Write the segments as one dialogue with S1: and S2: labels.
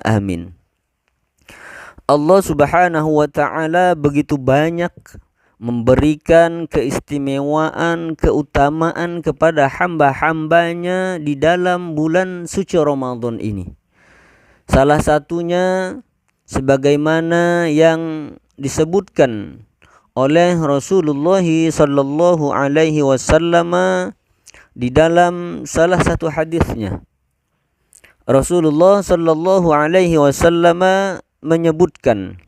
S1: Amin. Allah Subhanahu wa ta'ala begitu banyak memberikan keistimewaan, keutamaan kepada hamba-hambanya di dalam bulan suci Ramadan ini. Salah satunya sebagaimana yang disebutkan oleh Rasulullah sallallahu alaihi wasallam di dalam salah satu hadisnya. Rasulullah sallallahu alaihi wasallam menyebutkan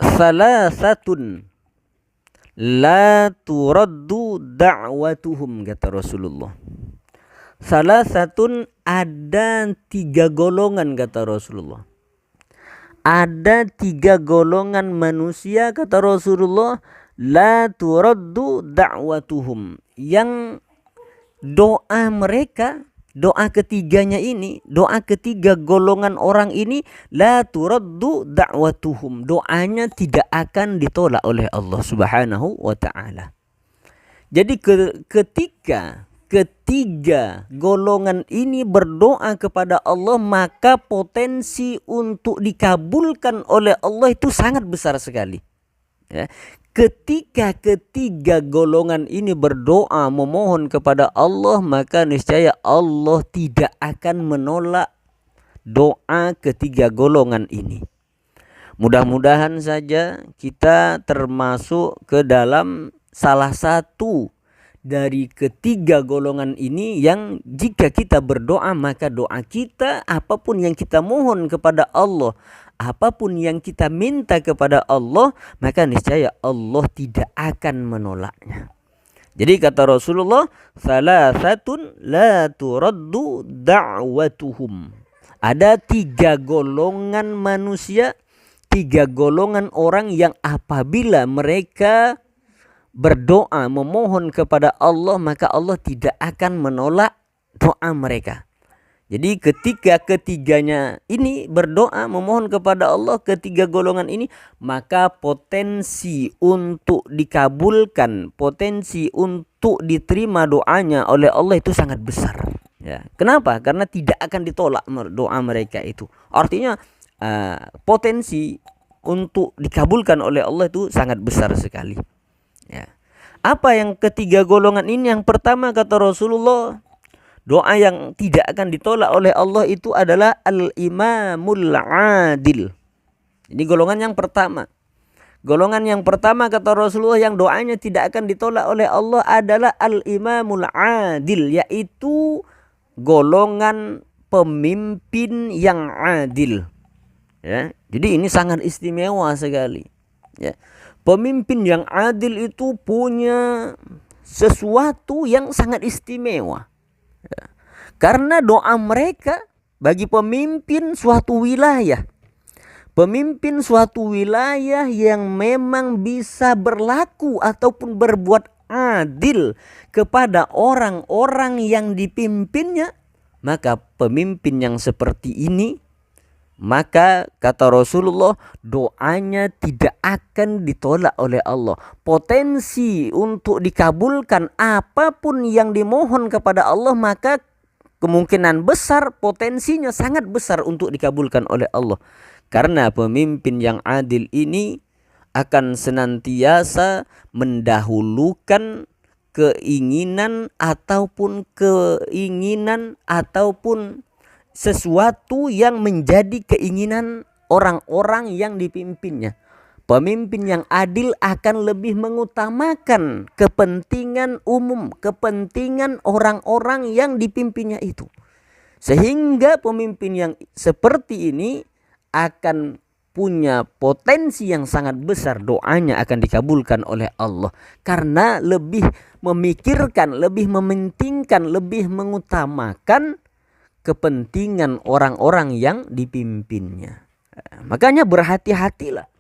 S1: salasatun la turaddu da'watuhum, kata Rasulullah. Salasatun, ada 3 golongan, kata Rasulullah. Ada 3 golongan manusia, kata Rasulullah, la turaddu da'watuhum, yang doa mereka, doa ketiganya ini, doa ketiga golongan orang ini, la turaddu da'watuhum, doanya tidak akan ditolak oleh Allah Subhanahu wa ta'ala. Jadi ketika ketiga golongan ini berdoa kepada Allah, maka potensi untuk dikabulkan oleh Allah itu sangat besar sekali. Ya. Ketika ketiga golongan ini berdoa memohon kepada Allah, maka niscaya Allah tidak akan menolak doa ketiga golongan ini. Mudah-mudahan saja kita termasuk ke dalam salah satu dari ketiga golongan ini, yang jika kita berdoa, maka doa kita, apapun yang kita mohon kepada Allah, apapun yang kita minta kepada Allah, maka niscaya Allah tidak akan menolaknya. Jadi kata Rasulullah, salasatun la turaddu da'watuhum. Ada 3 golongan manusia, 3 golongan orang yang apabila mereka berdoa memohon kepada Allah, maka Allah tidak akan menolak doa mereka. Jadi ketika ketiganya ini berdoa memohon kepada Allah, ketiga golongan ini, maka potensi untuk dikabulkan, potensi untuk diterima doanya oleh Allah itu sangat besar. Ya. Kenapa? Karena tidak akan ditolak doa mereka itu. Artinya potensi untuk dikabulkan oleh Allah itu sangat besar sekali. Ya. Apa yang ketiga golongan ini? Yang pertama, kata Rasulullah, doa yang tidak akan ditolak oleh Allah itu adalah al-imamul adil. Ini golongan yang pertama. Golongan yang pertama, kata Rasulullah, yang doanya tidak akan ditolak oleh Allah adalah al-imamul adil, yaitu golongan pemimpin yang adil. Ya. Jadi ini sangat istimewa sekali. Ya. Pemimpin yang adil itu punya sesuatu yang sangat istimewa. Ya. Karena doa mereka bagi pemimpin suatu wilayah. Pemimpin suatu wilayah yang memang bisa berlaku ataupun berbuat adil kepada orang-orang yang dipimpinnya. Maka pemimpin yang seperti ini, maka kata Rasulullah, doanya tidak akan ditolak oleh Allah. Potensi untuk dikabulkan apapun yang dimohon kepada Allah, maka kemungkinan besar, potensinya sangat besar untuk dikabulkan oleh Allah. Karena pemimpin yang adil ini akan senantiasa mendahulukan keinginan ataupun sesuatu yang menjadi keinginan orang-orang yang dipimpinnya. Pemimpin yang adil akan lebih mengutamakan kepentingan umum, kepentingan orang-orang yang dipimpinnya itu. Sehingga pemimpin yang seperti ini akan punya potensi yang sangat besar, doanya akan dikabulkan oleh Allah. Karena lebih memikirkan, lebih mementingkan, lebih mengutamakan kepentingan orang-orang yang dipimpinnya. Makanya berhati-hatilah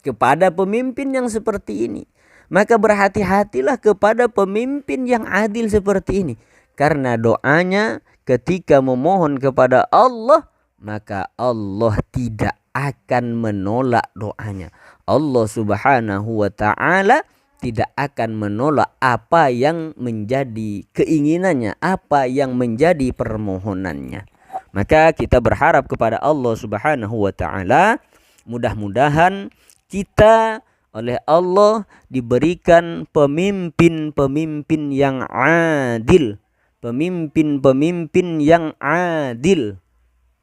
S1: kepada pemimpin yang seperti ini. Maka berhati-hatilah kepada pemimpin yang adil seperti ini. Karena doanya ketika memohon kepada Allah, maka Allah tidak akan menolak doanya. Allah Subhanahu wa ta'ala tidak akan menolak apa yang menjadi keinginannya, apa yang menjadi permohonannya. Maka kita berharap kepada Allah Subhanahu wa taala, mudah-mudahan kita oleh Allah diberikan pemimpin-pemimpin yang adil, pemimpin-pemimpin yang adil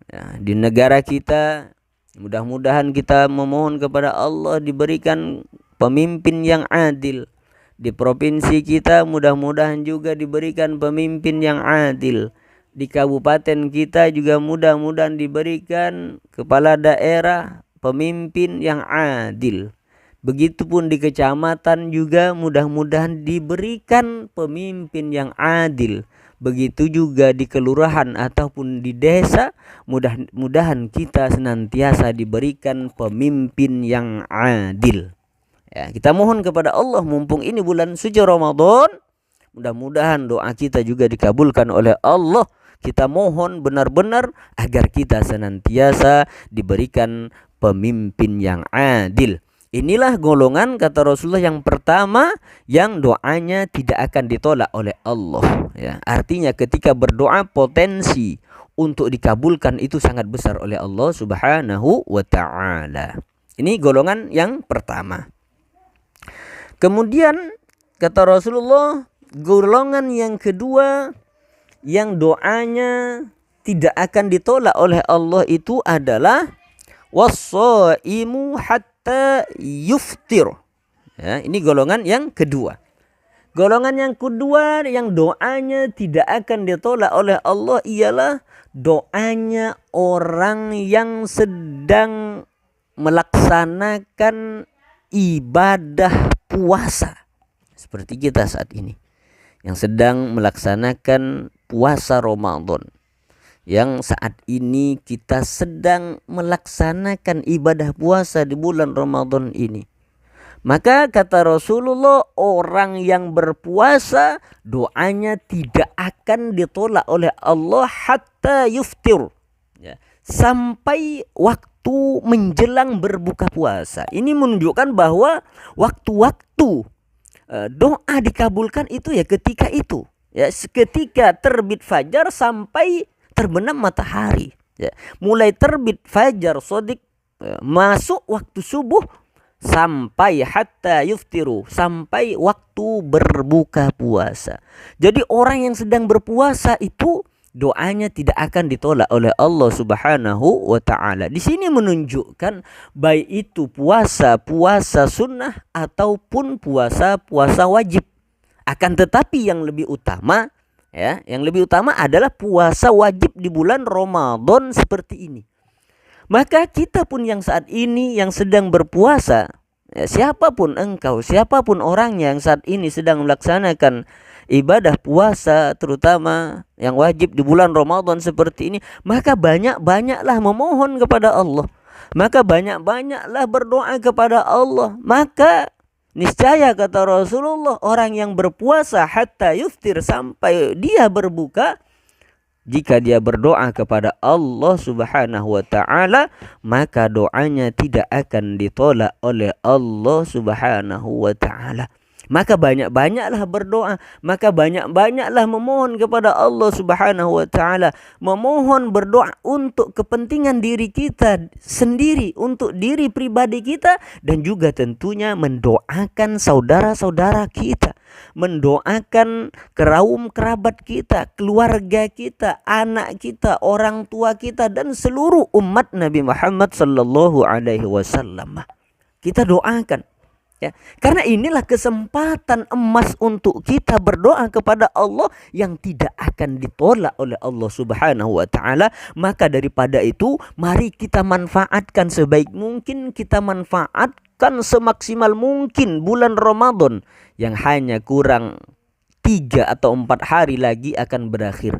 S1: ya, di negara kita. Mudah-mudahan kita memohon kepada Allah diberikan pemimpin yang adil. Di provinsi kita mudah-mudahan juga diberikan pemimpin yang adil. Di kabupaten kita juga mudah-mudahan diberikan kepala daerah pemimpin yang adil. Begitupun di kecamatan juga mudah-mudahan diberikan pemimpin yang adil. Begitu juga di kelurahan ataupun di desa, mudah-mudahan kita senantiasa diberikan pemimpin yang adil. Ya, kita mohon kepada Allah mumpung ini bulan suci Ramadan, mudah-mudahan doa kita juga dikabulkan oleh Allah. Kita mohon benar-benar agar kita senantiasa diberikan pemimpin yang adil. Inilah golongan, kata Rasulullah, yang pertama yang doanya tidak akan ditolak oleh Allah. Ya, artinya ketika berdoa potensi untuk dikabulkan itu sangat besar oleh Allah Subhanahu wa taala. Ini golongan yang pertama. Kemudian kata Rasulullah, golongan yang kedua yang doanya tidak akan ditolak oleh Allah itu adalah was-shaimu hatta yuftir. Ya, ini golongan yang kedua. Golongan yang kedua yang doanya tidak akan ditolak oleh Allah ialah doanya orang yang sedang melaksanakan ibadah puasa. Seperti kita saat ini yang sedang melaksanakan puasa Ramadan. Yang saat ini kita sedang melaksanakan ibadah puasa di bulan Ramadan ini. Maka kata Rasulullah, orang yang berpuasa doanya tidak akan ditolak oleh Allah hatta yuftir. Ya, sampai waktu menjelang berbuka puasa. Ini menunjukkan bahwa waktu-waktu doa dikabulkan itu ya ketika itu. Ya, ketika terbit fajar sampai terbenam matahari. Ya, mulai terbit fajar shadiq, masuk waktu subuh sampai hatta yuftiru, sampai waktu berbuka puasa. Jadi orang yang sedang berpuasa itu doanya tidak akan ditolak oleh Allah Subhanahu wa taala. Di sini menunjukkan baik itu puasa sunnah ataupun puasa wajib. Akan tetapi yang lebih utama, ya, yang lebih utama adalah puasa wajib di bulan Ramadan seperti ini. Maka kita pun yang saat ini yang sedang berpuasa, ya, siapapun engkau, siapapun orangnya yang saat ini sedang melaksanakan ibadah puasa terutama yang wajib di bulan Ramadan seperti ini, maka banyak-banyaklah memohon kepada Allah. Maka banyak-banyaklah berdoa kepada Allah. Maka niscaya kata Rasulullah, orang yang berpuasa hatta yuftir, sampai dia berbuka, jika dia berdoa kepada Allah Subhanahu wa taala, maka doanya tidak akan ditolak oleh Allah Subhanahu wa taala. Maka banyak-banyaklah berdoa, maka banyak-banyaklah memohon kepada Allah Subhanahu wa taala, memohon berdoa untuk kepentingan diri kita sendiri, untuk diri pribadi kita, dan juga tentunya mendoakan saudara-saudara kita, mendoakan kaum kerabat kita, keluarga kita, anak kita, orang tua kita, dan seluruh umat Nabi Muhammad sallallahu alaihi wasallam. Kita doakan. Ya, karena inilah kesempatan emas untuk kita berdoa kepada Allah yang tidak akan ditolak oleh Allah Subhanahu wa taala. Maka daripada itu, mari kita manfaatkan sebaik mungkin, kita manfaatkan semaksimal mungkin bulan Ramadan yang hanya kurang 3 atau 4 hari lagi akan berakhir.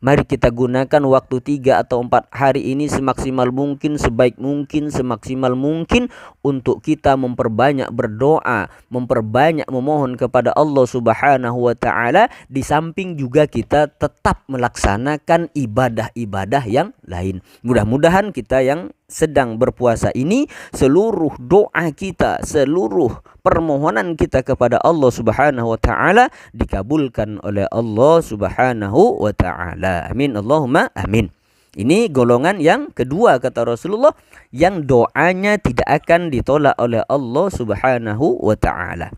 S1: Mari kita gunakan waktu 3 atau 4 hari ini semaksimal mungkin, sebaik mungkin, semaksimal mungkin untuk kita memperbanyak berdoa, memperbanyak memohon kepada Allah Subhanahu wa taala, di samping juga kita tetap melaksanakan ibadah-ibadah yang lain. Mudah-mudahan kita yang sedang berpuasa ini, seluruh doa kita, seluruh permohonan kita kepada Allah Subhanahu wa taala dikabulkan oleh Allah Subhanahu wa taala. Amin, Allahumma amin. Ini golongan yang kedua kata Rasulullah, yang doanya tidak akan ditolak oleh Allah Subhanahu wa taala.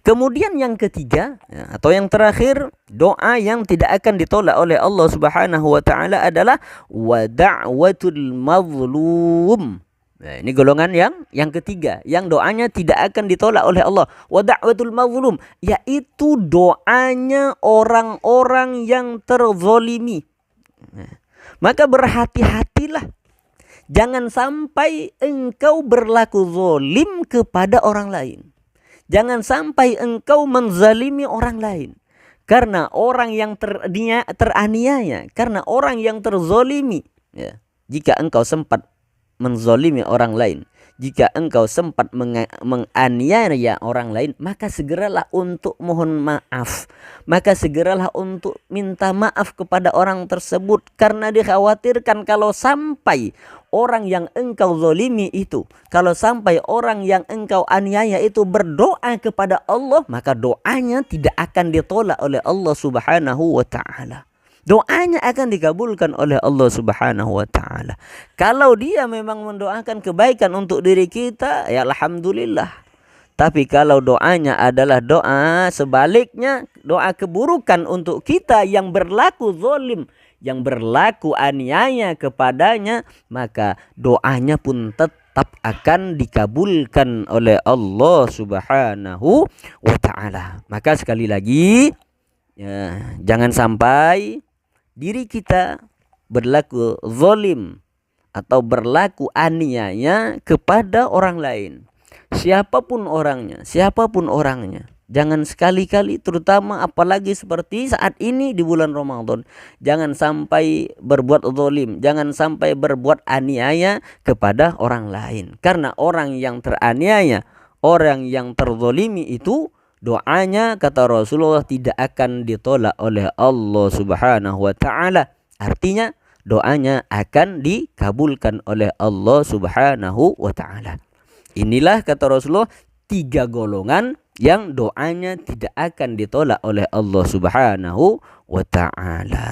S1: Kemudian yang ketiga, atau yang terakhir, doa yang tidak akan ditolak oleh Allah Subhanahu wa taala adalah wa da'watul mazlum. Nah, ini golongan yang ketiga, yang doanya tidak akan ditolak oleh Allah. Wa da'watul mazlum, yaitu doanya orang-orang yang terzolimi. Maka berhati-hatilah, jangan sampai engkau berlaku zolim kepada orang lain. Jangan sampai engkau menzalimi orang lain. Karena orang yang teraniaya, karena orang yang terzolimi. Ya. Jika engkau sempat menzolimi orang lain, jika engkau sempat menganiaya orang lain, maka segeralah untuk mohon maaf. Maka segeralah untuk minta maaf kepada orang tersebut. Karena dikhawatirkan kalau sampai orang yang engkau zolimi itu, kalau sampai orang yang engkau aniaya itu berdoa kepada Allah, maka doanya tidak akan ditolak oleh Allah Subhanahu wa taala. Doanya akan dikabulkan oleh Allah Subhanahu wa taala. Kalau dia memang mendoakan kebaikan untuk diri kita, ya alhamdulillah. Tapi kalau doanya adalah doa sebaliknya, doa keburukan untuk kita yang berlaku zalim, yang berlaku aniaya kepadanya, maka doanya pun tetap akan dikabulkan oleh Allah Subhanahu wa taala. Maka sekali lagi, ya, jangan sampai diri kita berlaku zalim atau berlaku aniaya kepada orang lain. Siapapun orangnya. Jangan sekali-kali, terutama apalagi seperti saat ini di bulan Ramadan, jangan sampai berbuat zalim, jangan sampai berbuat aniaya kepada orang lain. Karena orang yang teraniaya, orang yang terzalimi itu, doanya kata Rasulullah tidak akan ditolak oleh Allah Subhanahu wa taala. Artinya doanya akan dikabulkan oleh Allah Subhanahu wa taala. Inilah kata Rasulullah 3 golongan yang doanya tidak akan ditolak oleh Allah Subhanahu wa taala.